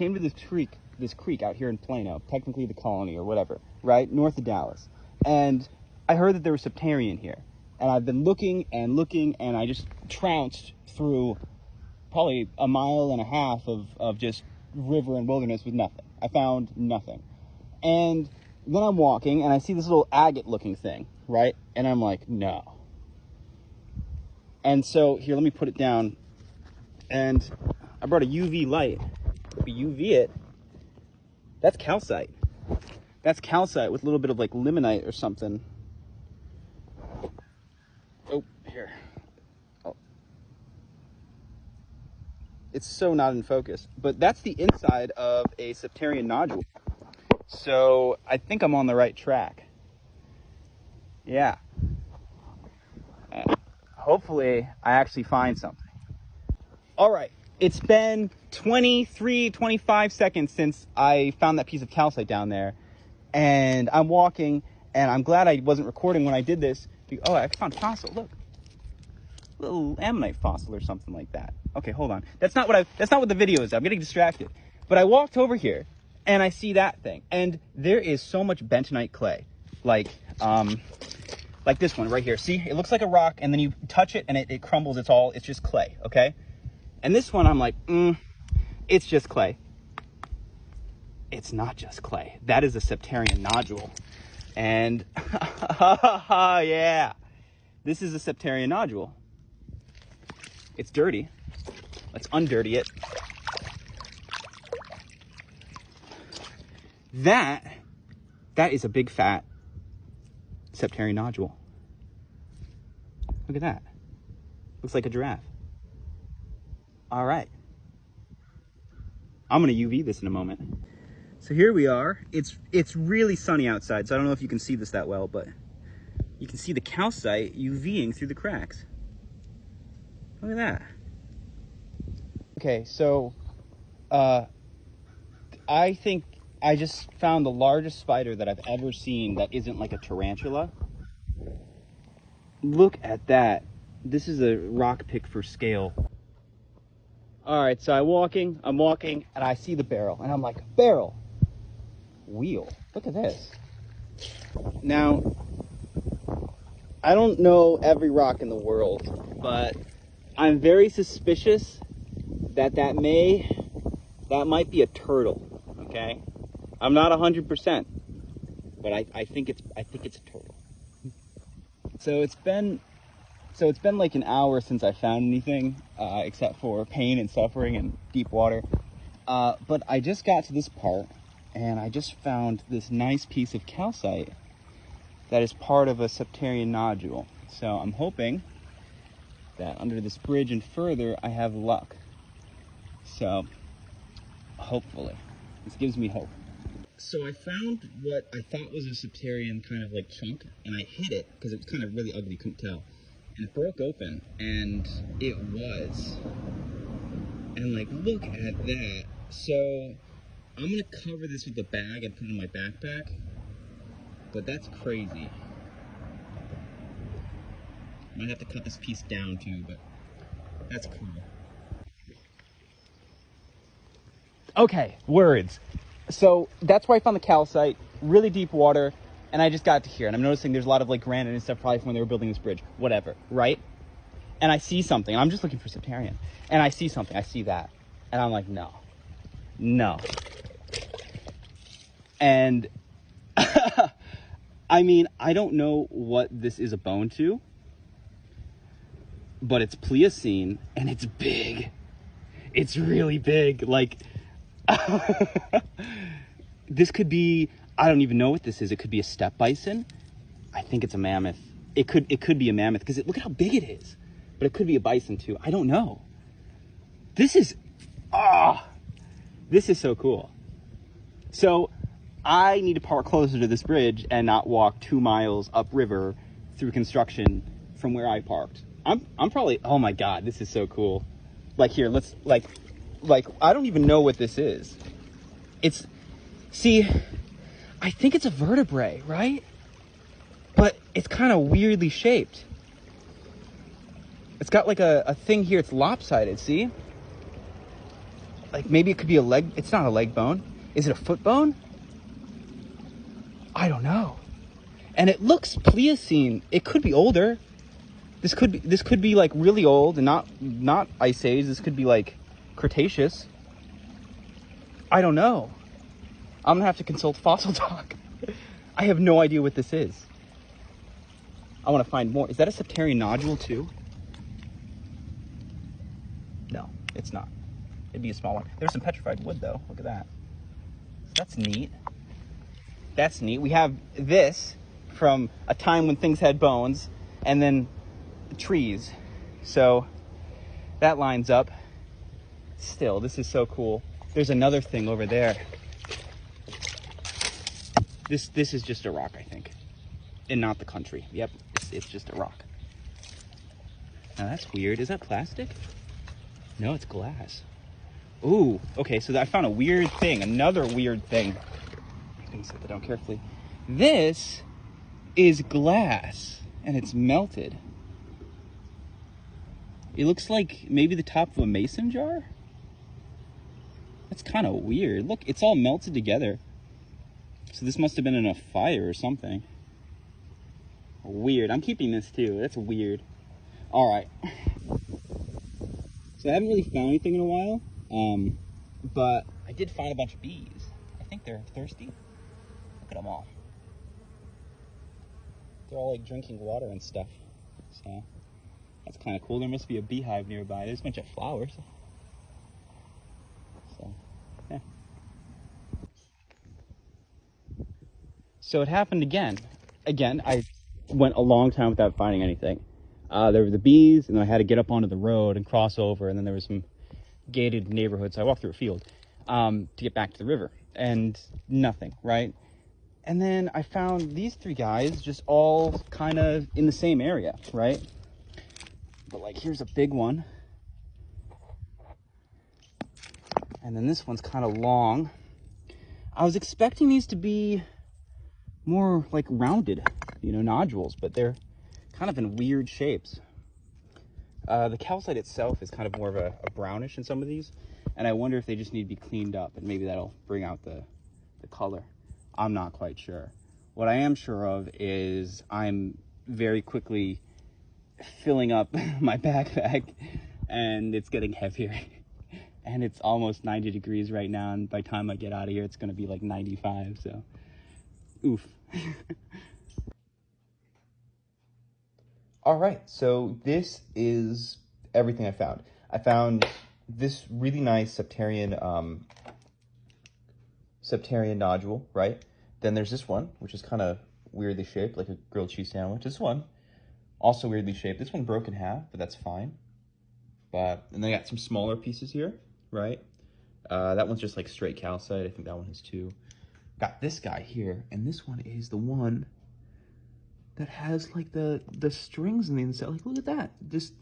Came to this creek out here in Plano, technically the Colony or whatever, right? North of Dallas. And I heard that there was Septarian here. And I've been looking, and I just trounced through probably a mile and a half of just river and wilderness with nothing. I found nothing. And then I'm walking, and I see this little agate-looking thing, right? And I'm like, no. And so, here, let me put it down. And I brought a UV light. If you UV it, that's calcite. That's calcite with a little bit of like limonite or something. Oh, here. Oh. It's so not in focus. But that's the inside of a Septarian nodule. So I think I'm on the right track. Yeah. And hopefully I actually find something. All right. It's been 25 seconds since I found that piece of calcite down there. And I'm walking, and I'm glad I wasn't recording when I did this. Oh, I found a fossil. Look. A little ammonite fossil or something like that. Okay, hold on. That's not what the video is. I'm getting distracted. But I walked over here, and I see that thing. And there is so much bentonite clay. Like this one right here. See? It looks like a rock, and then you touch it, and it crumbles. It's just clay, okay? And this one, I'm like, it's just clay. It's not just clay. That is a Septarian nodule. And, yeah, this is a Septarian nodule. It's dirty. Let's undirty it. That is a big fat Septarian nodule. Look at that. Looks like a giraffe. All right. I'm going to UV this in a moment. So here we are. It's really sunny outside, so I don't know if you can see this that well, but you can see the calcite UVing through the cracks. Look at that. Okay, so I think I just found the largest spider that I've ever seen that isn't like a tarantula. Look at that. This is a rock pick for scale. All right, so I'm walking, and I see the barrel, and I'm like, barrel, wheel, look at this. Now, I don't know every rock in the world, but I'm very suspicious that might be a turtle, okay? I'm not 100%, but I think it's a turtle. So it's been like an hour since I found anything, except for pain and suffering and deep water. But I just got to this part, and I just found this nice piece of calcite that is part of a Septarian nodule. So I'm hoping that under this bridge and further, I have luck. So hopefully, this gives me hope. So I found what I thought was a Septarian kind of like chunk, and I hit it because it was kind of really ugly, couldn't tell. And it broke open, and it was. And like, look at that. So I'm gonna cover this with a bag and put it in my backpack. But that's crazy. Might have to cut this piece down too, but that's cool. Okay, words. So that's where I found the calcite, really deep water, and I just got to here, and I'm noticing there's a lot of like granite and stuff, probably from when they were building this bridge, whatever, right? And I see something, I'm just looking for Septarian, and I see something, I see that, and I'm like, no. And, I mean, I don't know what this is a bone to, but it's Pliocene, and it's big. It's really big, like, this could be, I don't even know what this is. It could be a steppe bison. I think it's a mammoth. It could be a mammoth because look at how big it is. But it could be a bison too. I don't know. This is so cool. So I need to park closer to this bridge and not walk 2 miles upriver through construction from where I parked. I'm probably, oh my God, this is so cool. Like here, let's like I don't even know what this is. See, I think it's a vertebrae, right? But it's kind of weirdly shaped. It's got like a thing here, it's lopsided, see? Like maybe it could be a leg. It's not a leg bone. Is it a foot bone? I don't know. And it looks Pliocene. It could be older. This could be like really old and not Ice Age. This could be like Cretaceous. I don't know. I'm gonna have to consult Fossil Talk. I have no idea what this is. I want to find more. Is that a Septarian nodule too? No, it's not. It'd be a small one. There's some petrified wood though. Look at that. That's neat. That's neat. We have this from a time when things had bones, and then trees. So that lines up. Still, this is so cool. There's another thing over there. This is just a rock, I think, and not the country. Yep, it's just a rock. Now that's weird. Is that plastic? No, it's glass. Ooh, okay, so I found a weird thing, another weird thing. I'm gonna set that down carefully. This is glass, and it's melted. It looks like maybe the top of a mason jar? That's kind of weird. Look, it's all melted together. So this must have been in a fire or something. Weird. I'm keeping this too. That's weird. All right. So I haven't really found anything in a while, but I did find a bunch of bees. I think they're thirsty. Look at them all. They're all like drinking water and stuff. So that's kind of cool. There must be a beehive nearby. There's a bunch of flowers. So, yeah. So it happened again. I went a long time without finding anything. There were the bees, and then I had to get up onto the road and cross over, and then there was some gated neighborhood, so I walked through a field to get back to the river, and nothing, right? And then I found these three guys just all kind of in the same area, right? But like, here's a big one. And then this one's kind of long. I was expecting these to be more like rounded, you know, nodules, but they're kind of in weird shapes. The calcite itself is kind of more of a brownish in some of these, and I wonder if they just need to be cleaned up, and maybe that'll bring out the color. I'm not quite sure. What I am sure of is I'm very quickly filling up my backpack, and it's getting heavier. And it's almost 90 degrees right now, and by the time I get out of here, it's going to be like 95, so oof. All right, so this is everything I found. I found this really nice Septarian nodule, right? Then there's this one, which is kind of weirdly shaped, like a grilled cheese sandwich. This one, also weirdly shaped. This one broke in half, but that's fine. And then I got some smaller pieces here, right? That one's just like straight calcite. I think that one has two. Got this guy here, and this one is the one that has like the strings in the inside. Like, look at that. Just,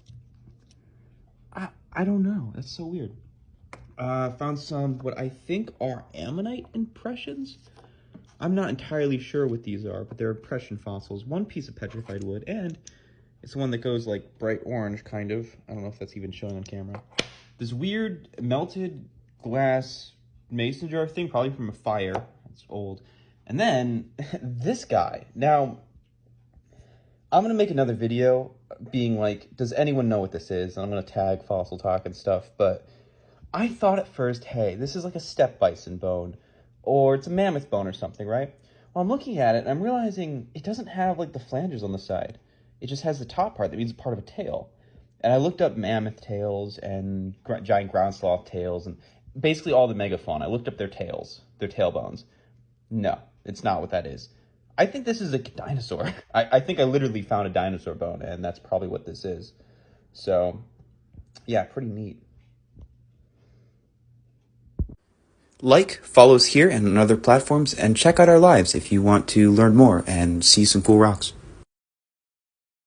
I don't know. That's so weird. Found some what I think are ammonite impressions. I'm not entirely sure what these are, but they're impression fossils. One piece of petrified wood, and it's one that goes like bright orange, kind of. I don't know if that's even showing on camera. This weird melted glass mason jar thing, probably from a fire. It's old. And then this guy. Now, I'm going to make another video being like, does anyone know what this is? And I'm going to tag Fossil Talk and stuff. But I thought at first, hey, this is like a steppe bison bone, or it's a mammoth bone or something, right? Well, I'm looking at it and I'm realizing it doesn't have like the flanges on the side. It just has the top part. That means it's part of a tail. And I looked up mammoth tails and giant ground sloth tails and basically all the megafauna. I looked up their tails, their tail bones. No, it's not what that is. I think this is a dinosaur. I think I literally found a dinosaur bone, and that's probably what this is. So, yeah, pretty neat. Like, follow us here and on other platforms, and check out our lives if you want to learn more and see some cool rocks.